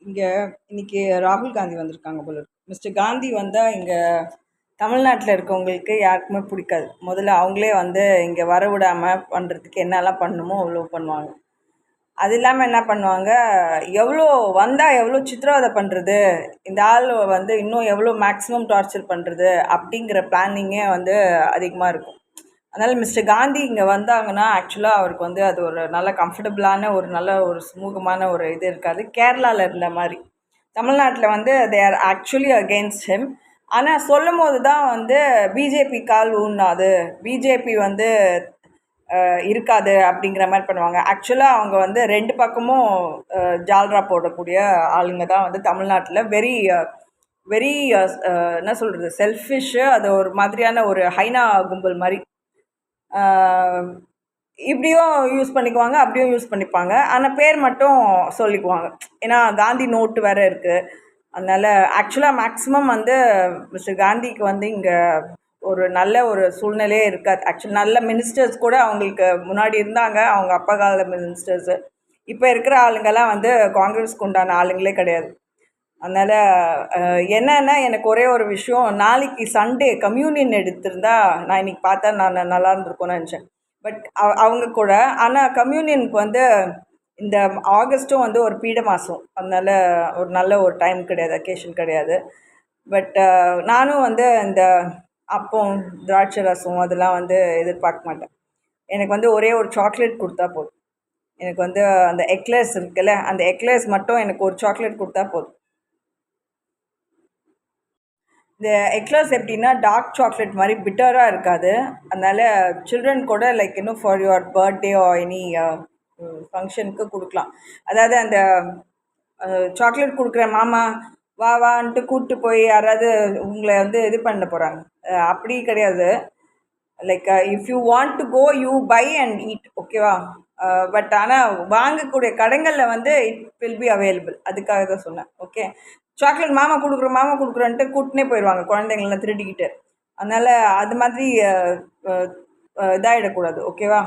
இங்கே இன்னைக்கு ராகுல் காந்தி வந்திருக்காங்க போல இருக்கு. மிஸ்டர் காந்தி வந்தால் இங்கே தமிழ்நாட்டில் இருக்கவங்களுக்கு யாருக்குமே பிடிக்காது. முதல்ல அவங்களே இங்கே வர விடாமல் பண்ணுறதுக்கு என்னெல்லாம் பண்ணணுமோ அவ்வளோ பண்ணுவாங்க. அது இல்லாமல் என்ன பண்ணுவாங்க, எவ்வளோ வந்தால் எவ்வளோ சித்திரவதை பண்ணுறது, இந்த ஆள் இன்னும் எவ்வளோ மேக்ஸிமம் டார்ச்சர் பண்ணுறது அப்படிங்கிற பிளானிங்கே அதிகமாக இருக்கும். அதனால் மிஸ்டர் காந்தி இங்கே வந்தாங்கன்னா ஆக்சுவலாக அவருக்கு அது ஒரு நல்ல கம்ஃபர்டபுளான ஒரு நல்ல ஒரு சுமூகமான ஒரு இது இருக்காது. கேரளாவில் இருந்த மாதிரி தமிழ்நாட்டில் they are actually against him. ஆனால் சொல்லும் போது தான் பிஜேபி கால் ஊன்னாது, பிஜேபி இருக்காது அப்படிங்கிற மாதிரி பண்ணுவாங்க. ஆக்சுவலாக அவங்க ரெண்டு பக்கமும் ஜால்ரா போடக்கூடிய ஆளுங்க தான் தமிழ்நாட்டில் வெரி வெரி என்ன சொல்கிறது, செல்ஃபிஷ்ஷு. அது ஒரு மாதிரியான ஒரு ஹைனா கும்பல் மாதிரி இப்படியும் யூஸ் பண்ணிக்குவாங்க, அப்படியும் யூஸ் பண்ணிப்பாங்க. ஆனால் பேர் மட்டும் சொல்லிக்குவாங்க. ஏன்னா காந்தி நோட்டு வேறு இருக்குது. அதனால் ஆக்சுவலாக மேக்ஸிமம் மிஸ்டர் காந்திக்கு இங்கே ஒரு நல்ல ஒரு சூழ்நிலையே இருக்காது. ஆக்சுவலி நல்ல மினிஸ்டர்ஸ் கூட அவங்களுக்கு முன்னாடி இருந்தாங்க, அவங்க அப்பா கால மினிஸ்டர்ஸு. இப்போ இருக்கிற ஆளுங்கெல்லாம் காங்கிரஸ்க்கு உண்டான ஆளுங்களே கிடையாது. அதனால் என்னென்னா எனக்கு ஒரே ஒரு விஷயம், நாளைக்கு சண்டே கம்யூனியன் எடுத்திருந்தா நான் இன்றைக்கி பார்த்தா நான் நல்லா இருந்திருக்கும்னு நினச்சேன். பட் அவங்க கூட ஆனால் கம்யூனியனுக்கு இந்த ஆகஸ்ட்டும் ஒரு பீட மாதம். அதனால் ஒரு நல்ல ஒரு டைம் கிடையாது, அக்கேஷன் கிடையாது. பட் நானும் இந்த அப்பம் திராட்சை ரசம் அதெல்லாம் எதிர்பார்க்க மாட்டேன். எனக்கு ஒரே ஒரு சாக்லேட் கொடுத்தா போதும். எனக்கு அந்த எக்லேர்ஸ் இருக்குல்ல, அந்த எக்லேர்ஸ் மட்டும் எனக்கு ஒரு சாக்லேட் கொடுத்தா போதும். இந்த எக்லர்ஸ் எப்படின்னா டார்க் சாக்லேட் மாதிரி பிட்டராக இருக்காது. அதனால் சில்ட்ரன் கூட லைக் இன்னும் for your birthday or any ஃபங்க்ஷனுக்கு கொடுக்கலாம். அதாவது அந்த சாக்லேட் கொடுக்குற மாமா வா வான்ட்டு கூப்பிட்டு போய் யாராவது உங்களை இது பண்ண போகிறாங்க, அப்படி கிடையாது. Like if you want to go you buy and eat, ஓகேவா? பட் ஆனால் வாங்கக்கூடிய கடைகளில் இட் வில் பி அவைலபிள். அதுக்காக தான் சொன்னேன். ஓகே, சாக்லேட் மாமா கொடுக்குறோன்ட்டு கூட்டினே போயிடுவாங்க குழந்தைங்களெலாம் திருடிக்கிட்டு. அதனால் அது மாதிரி இதாகிடக்கூடாது, ஓகேவா?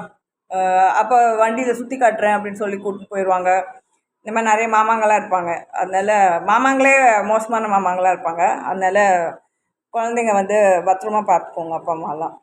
அப்போ வண்டியில் சுற்றி காட்டுறேன் அப்படின்னு சொல்லி கூட்டிட்டு போயிடுவாங்க. இந்த மாதிரி நிறைய மாமாங்களாம் இருப்பாங்க. அதனால் மாமாங்களே மோசமான மாமாங்களாக இருப்பாங்க. அதனால் குழந்தைங்க பத்திரமா பார்த்துக்கோங்க அப்பா அம்மாலாம்.